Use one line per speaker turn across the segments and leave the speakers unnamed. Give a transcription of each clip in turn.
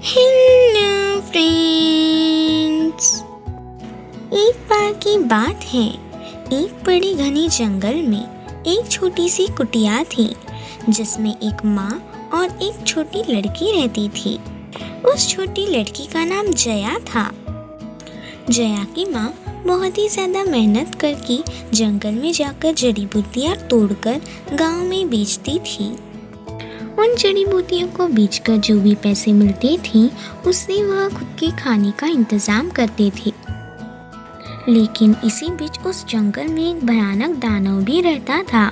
Hello friends. एक बार की बात है, एक बड़े घने जंगल में एक छोटी सी कुटिया थी जिसमें एक माँ और एक छोटी लड़की रहती थी। उस छोटी लड़की का नाम जया था। जया की माँ बहुत ही ज़्यादा मेहनत करके जंगल में जाकर जड़ी बूटियाँ तोड़कर गांव में बेचती थी। उन जड़ी बूटियों को बेचकर जो भी पैसे मिलते थे उससे वह खुद के खाने का इंतज़ाम करते थे। लेकिन इसी बीच उस जंगल में एक भयानक दानव भी रहता था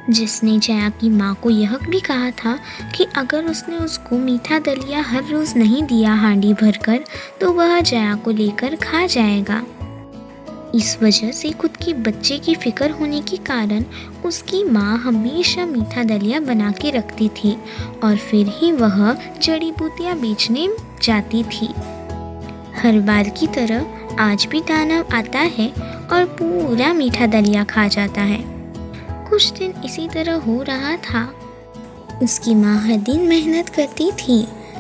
जिसने जया की माँ को यह भी कहा था कि अगर उसने उसको मीठा दलिया हर रोज़ नहीं दिया हांडी भरकर तो वह जया को लेकर खा जाएगा। इस वजह से खुद के बच्चे की फिक्र होने के कारण उसकी माँ हमेशा मीठा दलिया बना के रखती थी और फिर ही वह जड़ी बूटियाँ बेचने जाती थी। हर बार की तरह आज भी दानव आता है और पूरा मीठा दलिया खा जाता है। कुछ दिन इसी तरह हो रहा था। उसकी माँ हर दिन मेहनत करती थी,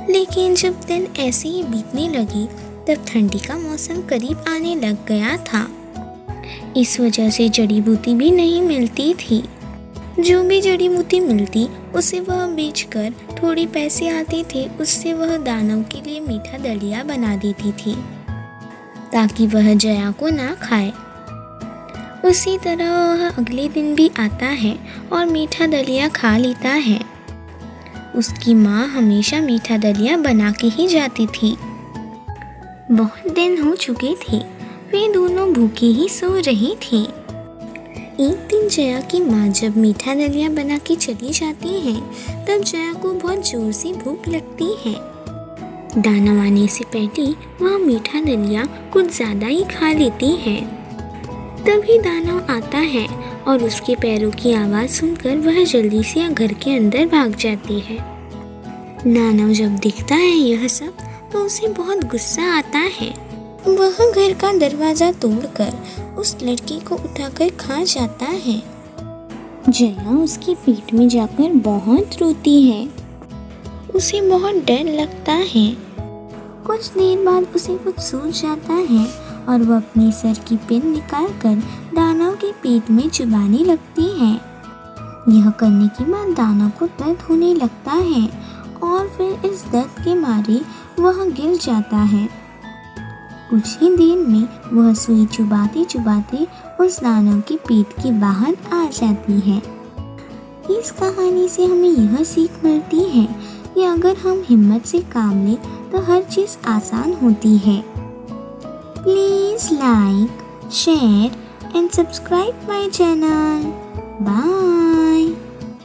लेकिन जब दिन ऐसे ही बीतने लगी तब ठंडी का मौसम करीब आने लग गया था। इस वजह से जड़ी बूटी भी नहीं मिलती थी। जो भी जड़ी बूटी मिलती उसे वह बेचकर थोड़े पैसे आते थे, उससे वह दानव के लिए मीठा दलिया बना देती थी ताकि वह जया को ना खाए। उसी तरह वह अगले दिन भी आता है और मीठा दलिया खा लेता है। उसकी माँ हमेशा मीठा दलिया बना के ही जाती थी। बहुत दिन हो चुके थे, वे दोनों भूखे ही सो रही थी। एक दिन जया की माँ जब मीठा दलिया बना के चली जाती है तब जया को बहुत जोर से भूख लगती है। दानव आने से पहले वह मीठा दलिया कुछ ज़्यादा ही खा लेती है। तभी दानव आता है और उसके पैरों की आवाज़ सुनकर वह जल्दी से घर के अंदर भाग जाती है। दानव जब दिखता है यह सब तो उसे बहुत गुस्सा आता है। वह घर का दरवाज़ा तोड़कर उस लड़की को उठाकर खा जाता है। जया उसकी पीठ में जाकर बहुत रोती है। उसे बहुत डर लगता है। कुछ देर बाद उसे कुछ सूझ जाता है और वह अपने सर की पिन निकालकर दानव के पेट में चुभाने लगती है। यह करने के बाद दानव को दर्द होने लगता है और फिर इस दर्द के मारे वह गिर जाता है। कुछ ही देर में वह सुई चुभाते चुभाते उस दानव के पेट के बाहर आ जाती है। इस कहानी से हमें यह सीख मिलती है कि अगर हम हिम्मत से काम लें तो हर चीज़ आसान होती है। Please like, share and subscribe my channel. Bye.